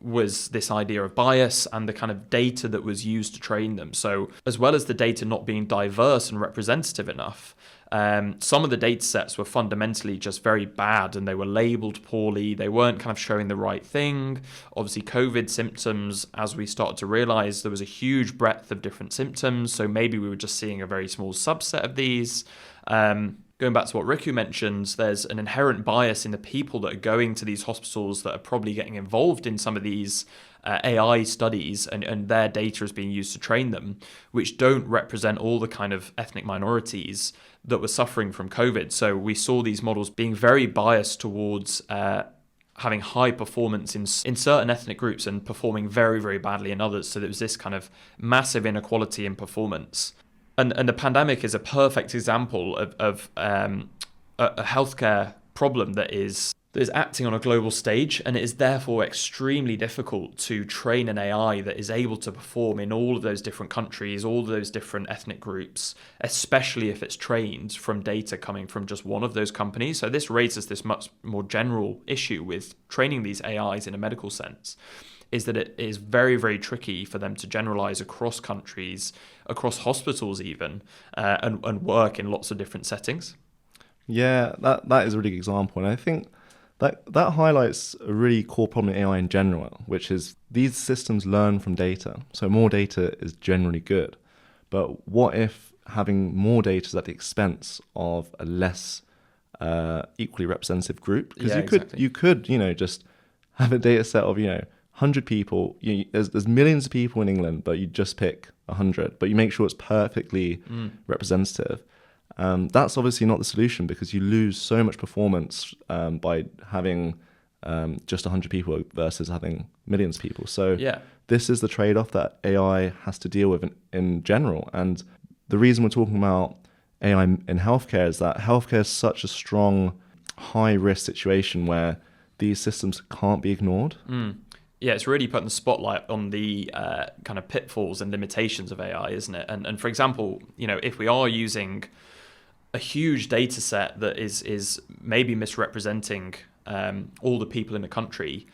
was this idea of bias and the kind of data that was used to train them. So as well as the data not being diverse and representative enough, some of the data sets were fundamentally just very bad, and they were labeled poorly. They weren't kind of showing the right thing. Obviously, COVID symptoms, as we started to realize, there was a huge breadth of different symptoms. So maybe we were just seeing a very small subset of these. Going back to what Riku mentioned, there's an inherent bias in the people that are going to these hospitals that are probably getting involved in some of these AI studies, and their data is being used to train them, which don't represent all the kind of ethnic minorities that were suffering from COVID. So we saw these models being very biased towards having high performance in certain ethnic groups and performing very, very badly in others. So there was this kind of massive inequality in performance. And the pandemic is a perfect example of a healthcare problem that is acting on a global stage, and it is therefore extremely difficult to train an AI that is able to perform in all of those different countries, all of those different ethnic groups, especially if it's trained from data coming from just one of those companies. So this raises this much more general issue with training these AIs in a medical sense, is that it is very, very tricky for them to generalize across countries, across hospitals even, and work in lots of different settings. Yeah, that is a really good example. And I think that highlights a really core problem in AI in general, which is these systems learn from data. So more data is generally good. But what if having more data is at the expense of a less equally representative group? Because you could just have a data set of 100 people. There's millions of people in England, but you just pick 100, but you make sure it's perfectly representative. That's obviously not the solution, because you lose so much performance by having just 100 people versus having millions of people. So this is the trade-off that AI has to deal with in general. And the reason we're talking about AI in healthcare is that healthcare is such a strong, high-risk situation where these systems can't be ignored. Yeah, it's really putting the spotlight on the kind of pitfalls and limitations of AI, isn't it? And for example, if we are using a huge data set that is maybe misrepresenting all the people in the country,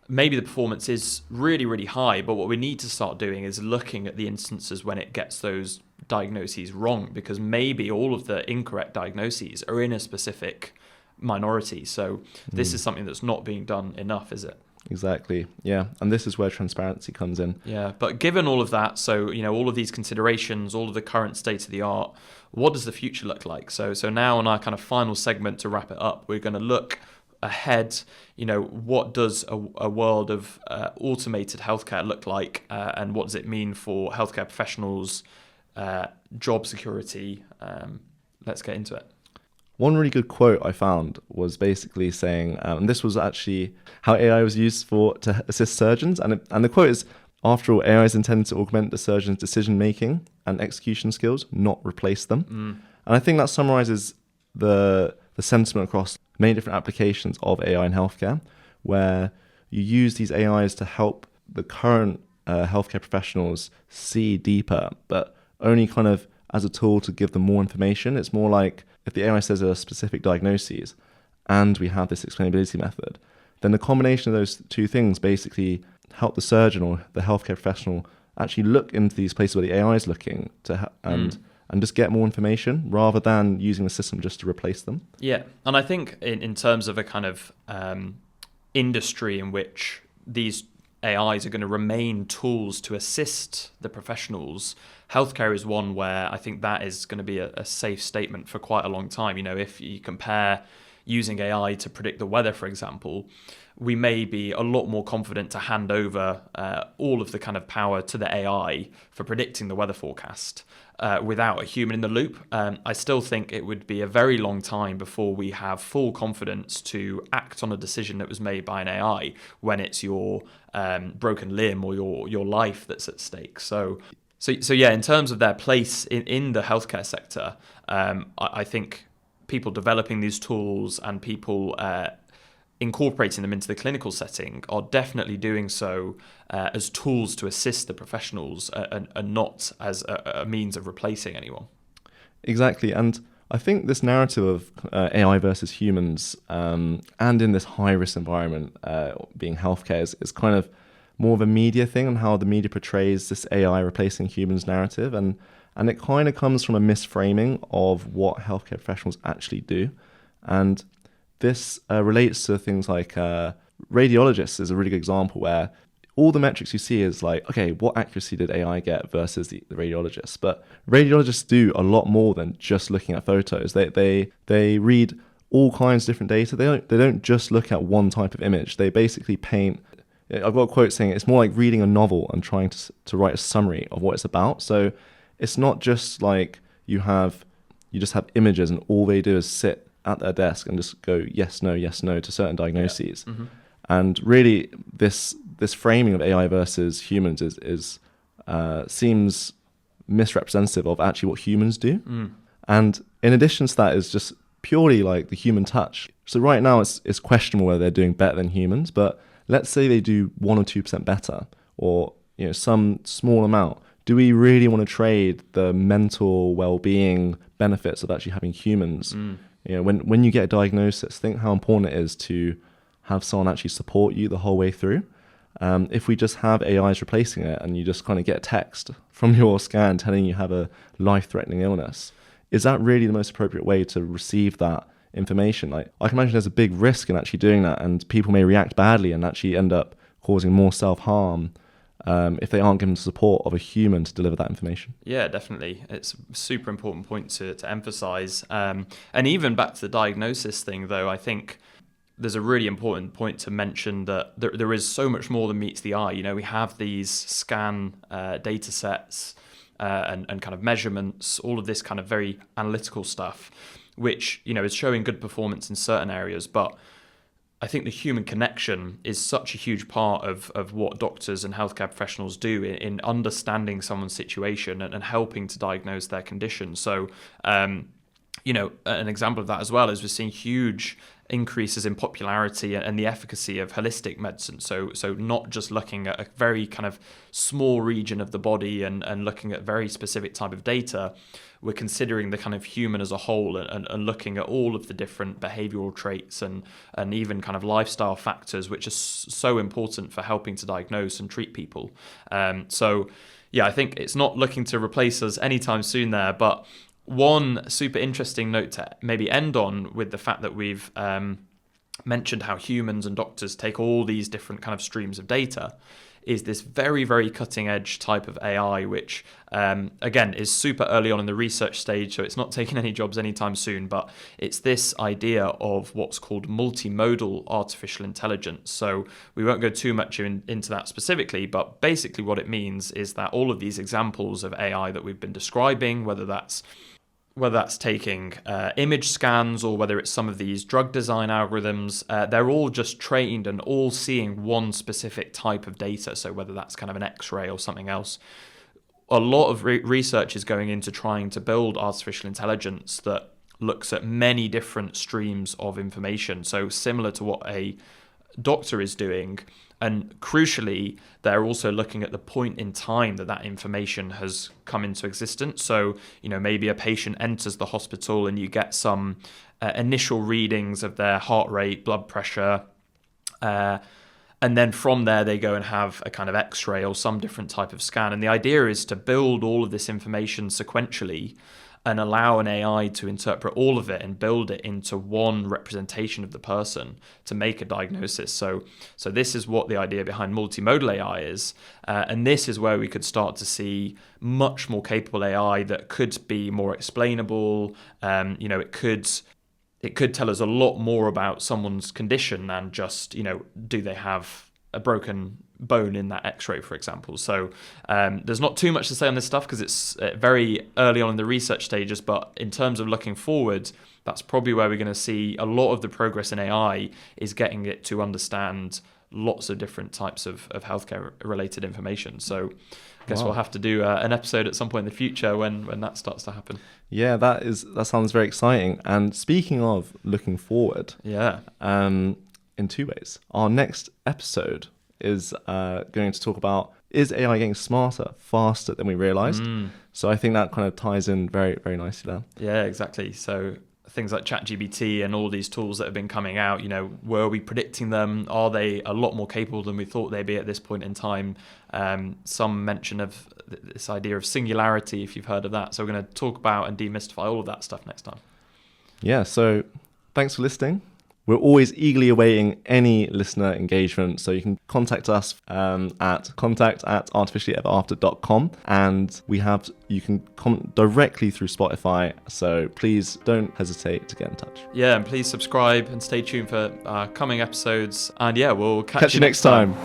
maybe the performance is really, really high, but what we need to start doing is looking at the instances when it gets those diagnoses wrong, because maybe all of the incorrect diagnoses are in a specific minority. So this is something that's not being done enough, is it? Exactly. Yeah. And this is where transparency comes in. Yeah. But given all of that, so, all of these considerations, all of the current state of the art, what does the future look like? So now on our kind of final segment to wrap it up, we're going to look ahead, what does a world of automated healthcare look like, and what does it mean for healthcare professionals, job security? Let's get into it. One really good quote I found was basically saying, and this was actually how AI was used to assist surgeons. And the quote is, after all, AI is intended to augment the surgeon's decision-making and execution skills, not replace them. And I think that summarizes the sentiment across many different applications of AI in healthcare, where you use these AIs to help the current healthcare professionals see deeper, but only kind of as a tool to give them more information. It's more like if the AI says there are specific diagnoses and we have this explainability method, then the combination of those two things basically help the surgeon or the healthcare professional actually look into these places where the AI is looking and just get more information rather than using the system just to replace them. Yeah, and I think in terms of a kind of industry in which these AIs are going to remain tools to assist the professionals, healthcare is one where I think that is going to be a safe statement for quite a long time. If you compare using AI to predict the weather, for example, we may be a lot more confident to hand over all of the kind of power to the AI for predicting the weather forecast without a human in the loop. I still think it would be a very long time before we have full confidence to act on a decision that was made by an AI when it's your broken limb or your life that's at stake. So yeah, in terms of their place in the healthcare sector, I think people developing these tools and people incorporating them into the clinical setting are definitely doing so as tools to assist the professionals and not as a means of replacing anyone. Exactly. And I think this narrative of AI versus humans and in this high-risk environment being healthcare is kind of more of a media thing and how the media portrays this AI replacing humans narrative. And it kind of comes from a misframing of what healthcare professionals actually do. And this relates to things like radiologists is a really good example where all the metrics you see is like, okay, what accuracy did AI get versus the radiologists? But radiologists do a lot more than just looking at photos. They read all kinds of different data. They don't just look at one type of image. They basically paint. I've got a quote saying it's more like reading a novel and trying to write a summary of what it's about. So it's not just like you just have images and all they do is sit at their desk and just go yes, no to certain diagnoses. Yeah. Mm-hmm. And really this framing of AI versus humans is seems misrepresentative of actually what humans do. And in addition to that is just purely like the human touch. So right now it's questionable whether they're doing better than humans, but let's say they do 1 or 2% better or some small amount. Do we really want to trade the mental well-being benefits of actually having humans? When you get a diagnosis, think how important it is to have someone actually support you the whole way through. If we just have AIs replacing it and you just kind of get a text from your scan telling you have a life-threatening illness, is that really the most appropriate way to receive that information? Like, I can imagine there's a big risk in actually doing that, and people may react badly and actually end up causing more self-harm if they aren't given the support of a human to deliver that information. Yeah, definitely. It's a super important point to emphasize. And even back to the diagnosis thing, though, I think there's a really important point to mention that there is so much more than meets the eye. We have these scan data sets and kind of measurements, all of this kind of very analytical stuff, which, is showing good performance in certain areas. But I think the human connection is such a huge part of what doctors and healthcare professionals do in understanding someone's situation and helping to diagnose their condition. So, an example of that as well is we're seeing huge increases in popularity and the efficacy of holistic medicine. So not just looking at a very kind of small region of the body and looking at very specific type of data. We're considering the kind of human as a whole and looking at all of the different behavioral traits and even kind of lifestyle factors, which are so important for helping to diagnose and treat people. So yeah, I think it's not looking to replace us anytime soon there, but one super interesting note to maybe end on with the fact that we've mentioned how humans and doctors take all these different kind of streams of data, is this very, very cutting edge type of AI, which again is super early on in the research stage, so it's not taking any jobs anytime soon, but it's this idea of what's called multimodal artificial intelligence. So we won't go too much into that specifically, but basically what it means is that all of these examples of AI that we've been describing, whether that's taking image scans or whether it's some of these drug design algorithms, they're all just trained and all seeing one specific type of data. So whether that's kind of an X-ray or something else, a lot of research is going into trying to build artificial intelligence that looks at many different streams of information. So similar to what a doctor is doing. And crucially, they're also looking at the point in time that information has come into existence. So, maybe a patient enters the hospital and you get some initial readings of their heart rate, blood pressure, and then from there they go and have a kind of X-ray or some different type of scan. And the idea is to build all of this information sequentially and allow an AI to interpret all of it and build it into one representation of the person to make a diagnosis. So this is what the idea behind multimodal AI is. And this is where we could start to see much more capable AI that could be more explainable. It could tell us a lot more about someone's condition than just, do they have a broken bone in that X-ray, for example. So there's not too much to say on this stuff because it's very early on in the research stages, but in terms of looking forward, that's probably where we're going to see a lot of the progress in AI is getting it to understand lots of different types of healthcare related information. So I guess we'll have to do an episode at some point in the future when that starts to happen. Yeah, that sounds very exciting. And speaking of looking forward, in two ways. Our next episode is going to talk about, is AI getting smarter, faster than we realized? So I think that kind of ties in very, very nicely there. Yeah, exactly. So things like ChatGPT and all these tools that have been coming out, were we predicting them? Are they a lot more capable than we thought they'd be at this point in time? Some mention of this idea of singularity, if you've heard of that. So we're going to talk about and demystify all of that stuff next time. Yeah, so thanks for listening. We're always eagerly awaiting any listener engagement, so you can contact us at contact@artificiallyeverafter.com, and you can comment directly through Spotify, so please don't hesitate to get in touch. Yeah, and please subscribe and stay tuned for coming episodes, and we'll catch you next time.